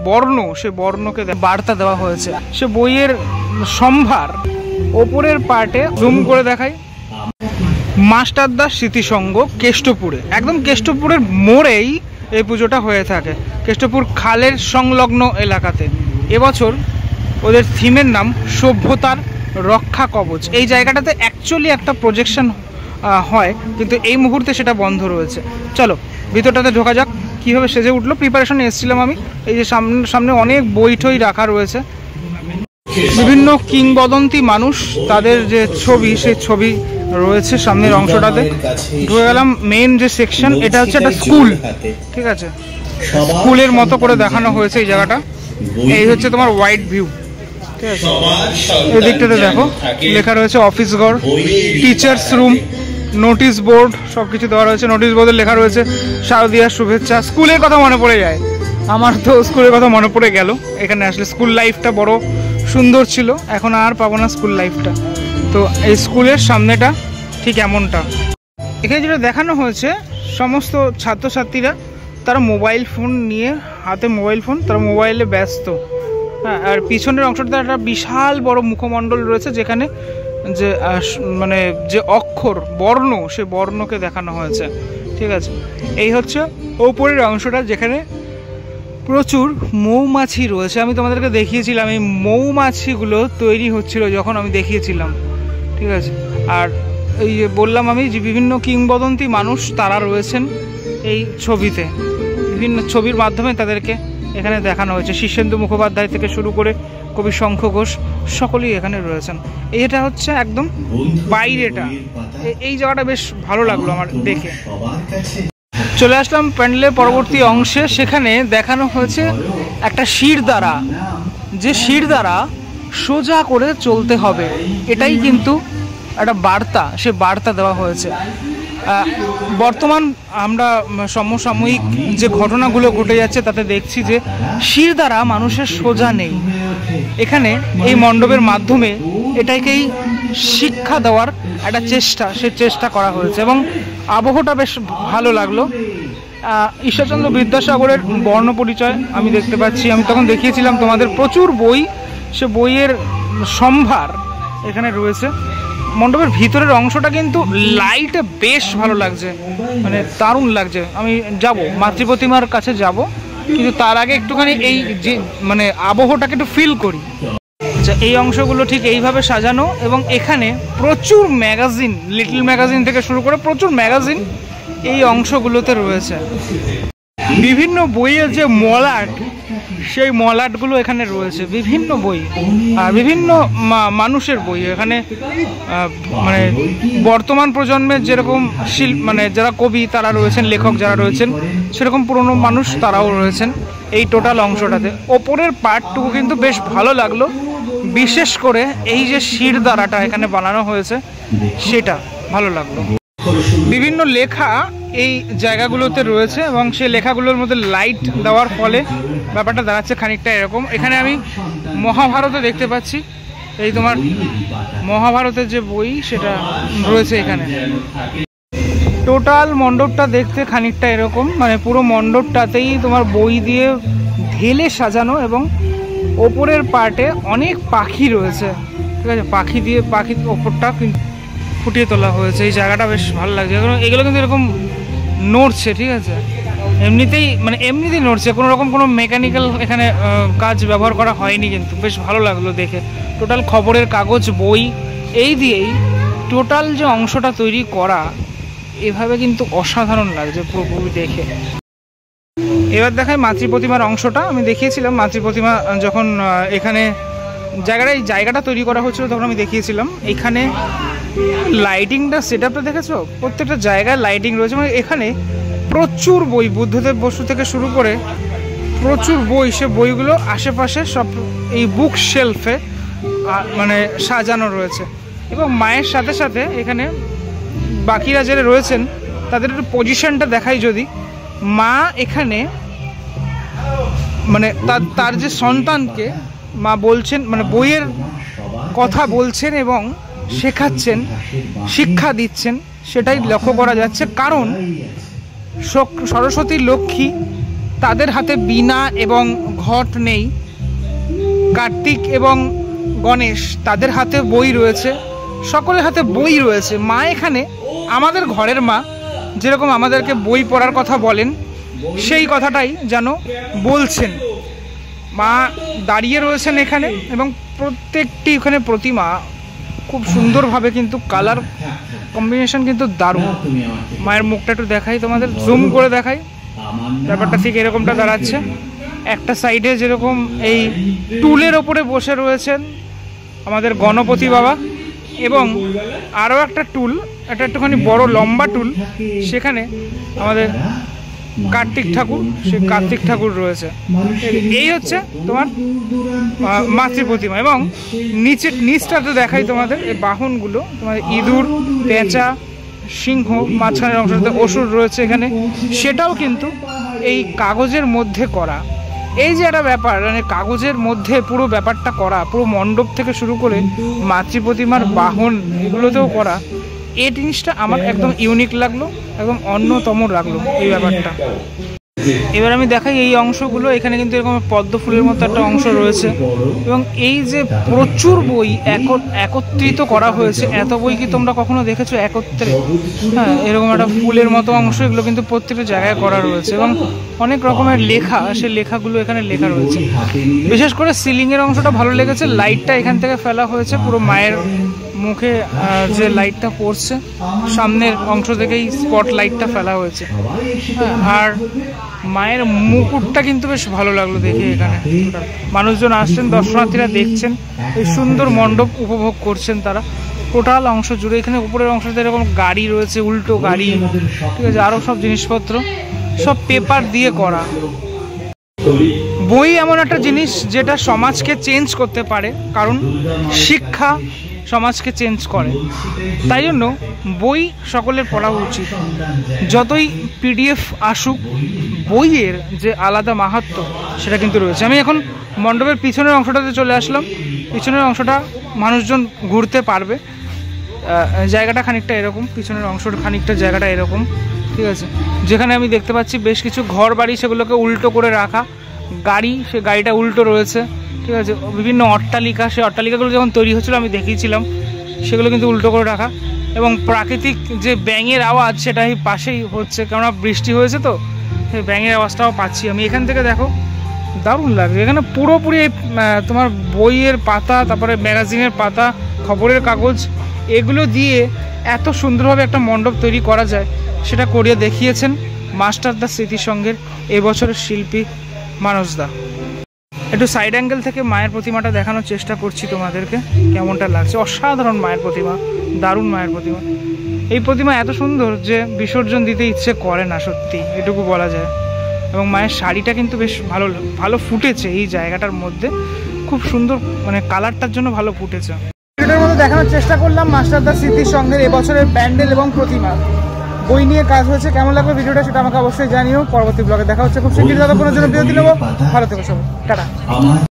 বর্ণ, সে বর্ণকে বার্তা দেওয়া হয়েছে। সে বইয়ের সম্ভার ওপরের পার্টে জুম করে দেখাই। মাস্টারদার স্মৃতিসংঘ কেষ্টপুরে, একদম কেষ্টপুরের মোড়েই এই পুজোটা হয়ে থাকে, কেষ্টপুর খালের সংলগ্ন এলাকাতে। এবছর ওদের থিমের নাম সভ্যতার রক্ষা কবচ। এই জায়গাটাতে অ্যাকচুয়ালি একটা প্রজেকশন হয়, কিন্তু এই মুহূর্তে সেটা বন্ধ রয়েছে। চলো ভিতরটাতে ঢোকা যাক। কীভাবে সেজে উঠলো, প্রিপারেশনে এসেছিলাম আমি। এই যে সামনে অনেক বই টই রাখা রয়েছে, বিভিন্ন কিংবদন্তি মানুষ, তাদের যে ছবি, সেই ছবি রয়েছে সামনের অংশটাতে। ঢুকে গেলাম মেন যে সেকশন, এটা হচ্ছে একটা স্কুল, ঠিক আছে, স্কুলের মতো করে দেখানো হয়েছে এই জায়গাটা। এই হচ্ছে তোমার ওয়াইড ভিউ, ঠিক আছে। এই দিকটাতে দেখো লেখা রয়েছে অফিস ঘর, টিচার্স রুম, নোটিশ বোর্ড, সব কিছু দেওয়া রয়েছে। নোটিশ বোর্ডে লেখা রয়েছে শারদীয়ার শুভেচ্ছা। স্কুলের কথা মনে পড়ে যায়, আমার তো স্কুলের কথা মনে পড়ে গেল। এখানে আসলে স্কুল লাইফটা বড় সুন্দর ছিল, এখন আর পাবো না স্কুল লাইফটা। তো এই স্কুলের সামনেটা ঠিক এমনটা। এখানে যেটা দেখানো হয়েছে, সমস্ত ছাত্রছাত্রীরা তারা মোবাইল ফোন নিয়ে, হাতে মোবাইল ফোন, তারা মোবাইলে ব্যস্ত। হ্যাঁ, আর পিছনের অংশটাতে একটা বিশাল বড় মুখমণ্ডল রয়েছে, যেখানে যে মানে যে অক্ষর, বর্ণ, সে বর্ণকে দেখানো হয়েছে, ঠিক আছে। এই হচ্ছে ওপরের অংশটা, যেখানে প্রচুর মৌমাছি রয়েছে। আমি তোমাদেরকে দেখিয়েছিলাম এই মৌমাছিগুলো তৈরি হচ্ছিল যখন আমি দেখিয়েছিলাম, ঠিক আছে। আর এই যে বললাম আমি যে বিভিন্ন কিংবদন্তি মানুষ তারা রয়েছেন এই ছবিতে, বিভিন্ন ছবির মাধ্যমে তাদেরকে এখানে দেখানো হয়েছে। শীর্ষেন্দু মুখোপাধ্যায় থেকে শুরু করে কবি শঙ্খ ঘোষ সকলেই এখানে রয়েছেন। এটা হচ্ছে একদম বাইরেটা, এই জায়গাটা বেশ ভালো লাগলো আমার দেখে। চলে আসলাম প্যান্ডেলের পরবর্তী অংশে। সেখানে দেখানো হয়েছে একটা শির দ্বারা, যে শির দ্বারা সোজা করে চলতে হবে, এটাই কিন্তু একটা বার্তা, সে বার্তা দেওয়া হয়েছে। বর্তমান আমরা সমসাময়িক যে ঘটনাগুলো ঘটে যাচ্ছে তাতে দেখছি যে শির দ্বারা মানুষের সোজা নেই। এখানে এই মণ্ডপের মাধ্যমে এটাকেই শিক্ষা দেওয়ার একটা চেষ্টা, সে চেষ্টা করা হয়েছে এবং আবহটা বেশ ভালো লাগলো। ঈশ্বরচন্দ্র বিদ্যাসাগরের বর্ণ পরিচয় আমি দেখতে পাচ্ছি। আমি তখন দেখিয়েছিলাম তোমাদের প্রচুর বই, সে বইয়ের সম্ভার এখানে রয়েছে। মণ্ডপের ভিতরের অংশটা কিন্তু লাইটে বেশ ভালো লাগছে, মানে দারুণ লাগছে। আমি যাব মাতৃপ্রতিমার কাছে যাব, কিন্তু তার আগে একটুখানি এই যে মানে আবহটাকে একটু ফিল করি। আচ্ছা, এই অংশগুলো ঠিক এইভাবে সাজানো এবং এখানে প্রচুর ম্যাগাজিন, লিটল ম্যাগাজিন থেকে শুরু করে প্রচুর ম্যাগাজিন এই অংশগুলোতে রয়েছে। বিভিন্ন বইয়ের যে মলাট, সেই মলাটগুলো এখানে রয়েছে, বিভিন্ন বই আর বিভিন্ন মানুষের বই এখানে। মানে বর্তমান প্রজন্মের যেরকম মানে যারা কবি তারা রয়েছেন, লেখক যারা রয়েছেন, সেরকম পুরনো মানুষ তারাও রয়েছেন এই টোটাল অংশটাতে। ওপরের পার্টটুকু কিন্তু বেশ ভালো লাগলো, বিশেষ করে এই যে শির দ্বারাটা এখানে বানানো হয়েছে সেটা ভালো লাগলো। বিভিন্ন লেখা এই জায়গাগুলোতে রয়েছে এবং সেই লেখাগুলোর মধ্যে লাইট দেওয়ার ফলে ব্যাপারটা দাঁড়াচ্ছে খানিকটা এরকম। এখানে আমি মহাভারতে দেখতে পাচ্ছি, এই তোমার মহাভারতের যে বই সেটা রয়েছে এখানে। টোটাল মণ্ডপটা দেখতে খানিকটা এরকম, মানে পুরো মণ্ডপটাতেই তোমার বই দিয়ে ঢেলে সাজানো এবং ওপরের পার্টে অনেক পাখি রয়েছে, ঠিক আছে। পাখির ওপরটা কিন্তু ফুটিয়ে তোলা হয়েছে। এই জায়গাটা বেশ ভালো লাগছে। এগুলো কিন্তু এরকম নড়ছে, ঠিক আছে, এমনিতেই নড়ছে, কোনো রকম কোনো মেকানিক্যাল এখানে কাজ ব্যবহার করা হয়নি, কিন্তু বেশ ভালো লাগলো দেখে। টোটাল খবরের কাগজ, বই, এই দিয়েই টোটাল যে অংশটা তৈরি করা, এভাবে কিন্তু অসাধারণ লাগছে পুরোপুরি দেখে। এবার দেখায় মাতৃপ্রতিমার অংশটা। আমি দেখিয়েছিলাম মাতৃপ্রতিমা যখন এখানে জায়গাটা তৈরি করা হচ্ছিল তখন আমি দেখিয়েছিলাম। এখানে লাইটিংটা সেটআপটা দেখেছো, প্রত্যেকটা জায়গায় লাইটিং রয়েছে। মানে এখানে প্রচুর বই, বুদ্ধদেব বসু থেকে শুরু করে প্রচুর বই, সে বইগুলো আশেপাশে সব এই বুক শেলফে মানে সাজানো রয়েছে। এবং মায়ের সাথে সাথে এখানে বাকিরা যারা রয়েছেন তাদের একটু পজিশনটা দেখাই যদি। মা এখানে মানে তার যে সন্তানকে মা বলছেন, মানে বইয়ের কথা বলছেন এবং শেখাচ্ছেন, শিক্ষা দিচ্ছেন, সেটাই লক্ষ্য করা যাচ্ছে। কারণ সরস্বতী, লক্ষ্মী তাদের হাতে বীণা এবং ঘট নেই। কার্তিক এবং গণেশ তাদের হাতে বই রয়েছে, সকলের হাতে বই রয়েছে। মা এখানে আমাদের ঘরের মা যেরকম আমাদেরকে বই পড়ার কথা বলেন, সেই কথাটাই যেন বলছেন। মা দাঁড়িয়ে রয়েছেন এখানে এবং প্রত্যেকটি এখানে প্রতিমা খুব সুন্দরভাবে, কিন্তু কালার কম্বিনেশন কিন্তু দারুণ। মায়ের মুখটা একটু দেখাই তোমাদের, জুম করে দেখাই, ব্যাপারটা ঠিক এরকমটা দাঁড়াচ্ছে। একটা সাইডে যেরকম এই টুলের ওপরে বসে রয়েছেন আমাদের গণপতি বাবা, এবং আরও একটা টুল, এটা একটুখানি বড় লম্বা টুল, সেখানে আমাদের কার্তিক ঠাকুর, সেই কার্তিক ঠাকুর রয়েছে। এই হচ্ছে তোমার মাতৃ প্রতিমা। এবং নিচটাতে দেখাই তোমাদের এই বাহনগুলো, তোমাদের ইঁদুর, পেঁচা, সিংহ, মাঝখানের অংশটাতে অসুর রয়েছে এখানে, সেটাও কিন্তু এই কাগজের মধ্যে করা। এই যে একটা ব্যাপার, মানে কাগজের মধ্যে পুরো ব্যাপারটা করা, পুরো মণ্ডপ থেকে শুরু করে মাতৃ প্রতিমার বাহন এগুলোতেও করা, এই জিনিসটা আমার একদম ইউনিক লাগলো, একদম অন্যতম লাগলো এই ব্যাপারটা। এবার আমি দেখাই এই অংশগুলো, এখানে কিন্তু এরকম পদ্ম ফুলের মতো একটা অংশ রয়েছে, এবং এই যে প্রচুর বই একত্রিত করা হয়েছে। এত বই কি তোমরা কখনো দেখেছো একত্রে? হ্যাঁ, এরকম একটা ফুলের মতো অংশ, এগুলো কিন্তু প্রত্যেকটা জায়গায় করা রয়েছে, এবং অনেক রকমের লেখা, সেই লেখাগুলো এখানে লেখা রয়েছে। বিশেষ করে সিলিংয়ের অংশটা ভালো লেগেছে, লাইটটা এখান থেকে ফেলা হয়েছে, পুরো মায়ের মুখে যে লাইটটা পড়ছে সামনের অংশ থেকেই স্পট লাইটটা ফেলা হয়েছে। আর মায়ের মুকুটটা কিন্তু বেশ ভালো লাগলো দেখে। এখানে মানুষজন আসছেন, দর্শনার্থীরা দেখছেন, এই সুন্দর মণ্ডপ উপভোগ করছেন তারা টোটাল অংশ জুড়ে। এখানে উপরের অংশতে এরকম গাড়ি রয়েছে, উল্টো গাড়ি, ঠিক আছে, আরও সব জিনিসপত্র সব পেপার দিয়ে করা। বই এমন একটা জিনিস যেটা সমাজকে চেঞ্জ করতে পারে, কারণ শিক্ষা সমাজকে চেঞ্জ করে। তাই জন্য বই সকলের পড়া উচিত। যতই পিডিএফ আসুক, বইয়ের যে আলাদা মাহাত্ম্য সেটা কিন্তু রয়েছে। আমি এখন মণ্ডপের পিছনের অংশটাতে চলে আসলাম। পিছনের অংশটা মানুষজন ঘুরতে পারবে, জায়গাটা খানিকটা এরকম, পিছনের অংশটা খানিকটা জায়গাটা এরকম, ঠিক আছে। যেখানে আমি দেখতে পাচ্ছি বেশ কিছু ঘর বাড়ি, সেগুলোকে উল্টো করে রাখা, গাড়ি, সে গাড়িটা উল্টো রয়েছে, ঠিক আছে। বিভিন্ন অট্টালিকা, সেই অট্টালিকাগুলো যখন তৈরি হচ্ছিলো আমি দেখিয়েছিলাম, সেগুলো কিন্তু উল্টো করে রাখা। এবং প্রাকৃতিক যে ব্যাঙের আওয়াজ, সেটা এই পাশেই হচ্ছে, কেননা বৃষ্টি হয়েছে তো, সেই ব্যাঙের আওয়াজটাও পাচ্ছি আমি এখান থেকে। দেখো দারুণ লাগছে এখানে। পুরোপুরি তোমার বইয়ের পাতা, তারপরে ম্যাগাজিনের পাতা, খবরের কাগজ, এগুলো দিয়ে এত সুন্দরভাবে একটা মণ্ডপ তৈরি করা যায়, সেটা করিয়ে দেখিয়েছেন মাস্টারদা স্মৃতিসংঘের এবছরের শিল্পী মানসদা। একটু সাইড অ্যাঙ্গেল থেকে মায়ের প্রতিমাটা দেখানোর চেষ্টা করছি তোমাদেরকে, কেমনটা লাগছে। অসাধারণ মায়ের প্রতিমা, দারুণ মায়ের প্রতিমা। এই প্রতিমা এত সুন্দর যে বিসর্জন দিতে ইচ্ছে করে না, সত্যি এটুকু বলা যায়। এবং মায়ের শাড়িটা কিন্তু বেশ ভালো ফুটেছে এই জায়গাটার মধ্যে, খুব সুন্দর, মানে কালারটার জন্য ভালো ফুটেছে। ভিডিওটার মধ্যে দেখানোর চেষ্টা করলাম মাস্টারদা স্মৃতিসংঘের এবছরের প্যান্ডেল এবং প্রতিমা। বই নিয়ে কাজ হয়েছে, কেমন লাগবে ভিডিওটা সেটা আমাকে অবশ্যই জানিও। পরবর্তী ব্লগে দেখা হচ্ছে খুব শীঘ্রই। ততক্ষণের জন্য বিরতি নেবো, ভালো থেকো সবাই, টাটা।